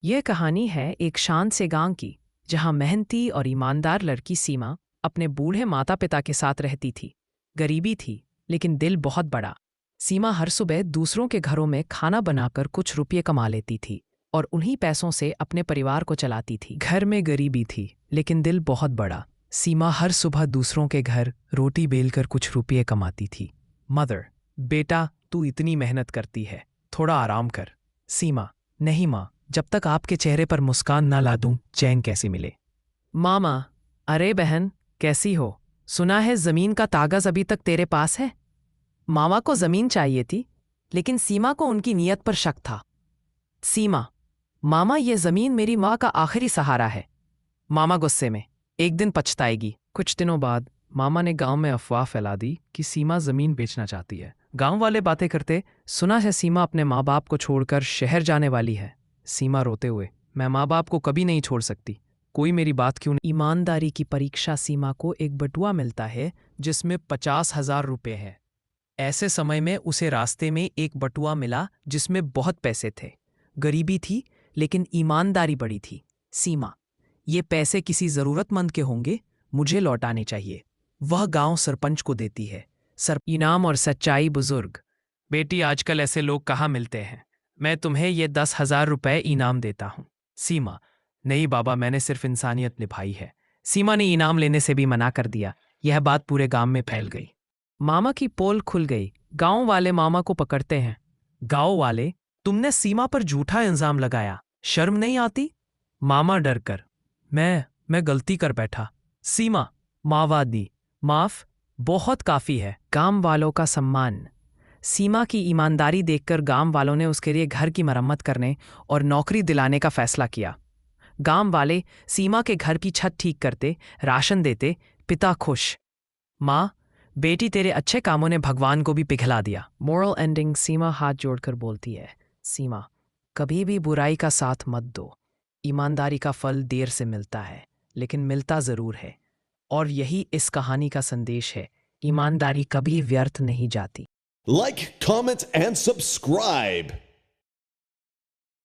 यह कहानी है एक शांत से गांव की, जहां मेहनती और ईमानदार लड़की सीमा अपने बूढ़े माता पिता के साथ रहती थी। गरीबी थी, लेकिन दिल बहुत बड़ा। सीमा हर सुबह दूसरों के घरों में खाना बनाकर कुछ रुपये कमा लेती थी और उन्हीं पैसों से अपने परिवार को चलाती थी। घर में गरीबी थी, लेकिन दिल बहुत बड़ा। सीमा हर सुबह दूसरों के घर रोटी बेलकर कुछ रुपये कमाती थी। मदर, बेटा तू इतनी मेहनत करती है, थोड़ा आराम कर। सीमा, नहीं माँ, जब तक आपके चेहरे पर मुस्कान ना ला दूं चैन कैसे मिले। मामा, अरे बहन, कैसी हो? सुना है जमीन का कागज अभी तक तेरे पास है। मामा को जमीन चाहिए थी, लेकिन सीमा को उनकी नीयत पर शक था। सीमा, मामा, ये जमीन मेरी माँ का आखिरी सहारा है। मामा गुस्से में, एक दिन पछताएगी। कुछ दिनों बाद मामा ने गांव में अफवाह फैला दी कि सीमा जमीन बेचना चाहती है। गांव वाले बातें करते, सुना है सीमा अपने माँ बाप को छोड़कर शहर जाने वाली है। सीमा रोते हुए, मैं माँ बाप को कभी नहीं छोड़ सकती, कोई मेरी बात क्यों नहीं। ईमानदारी की परीक्षा सीमा को एक बटुआ मिलता है जिसमें 50,000 रुपये है। ऐसे समय में उसे रास्ते में एक बटुआ मिला जिसमें बहुत पैसे थे। गरीबी थी, लेकिन ईमानदारी बड़ी थी। सीमा, ये पैसे किसी जरूरतमंद के होंगे, मुझे लौटाने चाहिए। वह गांव सरपंच को देती है। सर इनाम और सच्चाई। बुजुर्ग, बेटी आजकल ऐसे लोग कहाँ मिलते हैं, मैं तुम्हें ये 10,000 रुपये इनाम देता हूँ। सीमा, नहीं बाबा, मैंने सिर्फ इंसानियत निभाई है। सीमा ने इनाम लेने से भी मना कर दिया। यह बात पूरे गांव में फैल गई। मामा की पोल खुल गई। गांव वाले मामा को पकड़ते हैं। गांव वाले, तुमने सीमा पर झूठा इल्जाम लगाया, शर्म नहीं आती? मामा डर कर, मैं गलती कर बैठा। सीमा, मावादी, माफ, बहुत काफी है। गांव वालों का सम्मान। सीमा की ईमानदारी देखकर गांव वालों ने उसके लिए घर की मरम्मत करने और नौकरी दिलाने का फैसला किया। गांव वाले सीमा के घर की छत ठीक करते, राशन देते। पिता खुश। माँ, बेटी तेरे अच्छे कामों ने भगवान को भी पिघला दिया। Moral ending. सीमा हाथ जोड़कर बोलती है, सीमा, कभी भी बुराई का साथ मत दो। ईमानदारी का फल देर से मिलता है, लेकिन मिलता जरूर है। और यही इस कहानी का संदेश है, ईमानदारी कभी व्यर्थ नहीं जाती। Like, comment, and subscribe.